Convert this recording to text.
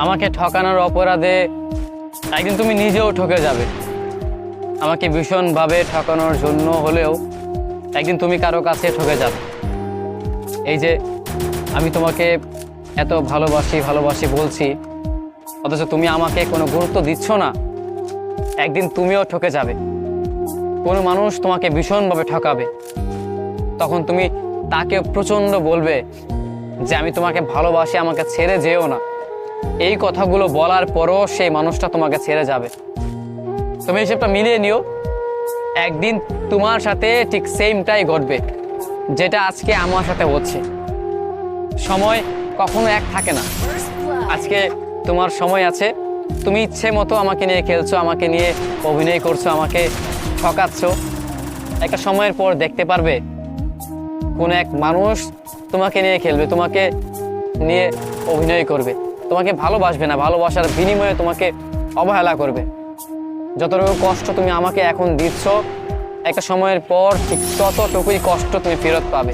আমাকে ঠকানোর অপরাধে একদিন তুমি নিজেও ঠকে যাবে। আমাকে ভীষণভাবে ঠকানোর জন্য হলেও একদিন তুমি কারো কাছে ঠকে যাবে। এই যে আমি তোমাকে এত ভালোবাসি ভালোবাসি বলছি, অথচ তুমি আমাকে কোনো গুরুত্ব দিচ্ছ না। একদিন তুমিও ঠকে যাবে। কোনো মানুষ তোমাকে ভীষণভাবে ঠকাবে, তখন তুমি তাকে প্রচণ্ড বলবে যে আমি তোমাকে ভালোবাসি, আমাকে ছেড়ে যেও না। এই কথাগুলো বলার পরও সেই মানুষটা তোমাকে ছেড়ে যাবে। তুমি হিসেবটা মিলিয়ে নিও, একদিন তোমার সাথে ঠিক সেমটাই ঘটবে যেটা আজকে আমার সাথে হচ্ছে। সময় কখনো এক থাকে না। আজকে তোমার সময় আছে, তুমি ইচ্ছে মতো আমাকে নিয়ে খেলছো, আমাকে নিয়ে অভিনয় করছো, আমাকে ঠকাচ্ছ। একটা সময়ের পর দেখতে পারবে কোন এক মানুষ তোমাকে নিয়ে খেলবে, তোমাকে নিয়ে অভিনয় করবে, তোমাকে ভালোবাসবে না, ভালোবাসার বিনিময়ে তোমাকে অবহেলা করবে। যতটুকু কষ্ট তুমি আমাকে এখন দিচ্ছ, একটা সময়ের পর ঠিক ততটুকুই কষ্ট তুমি ফেরত পাবে।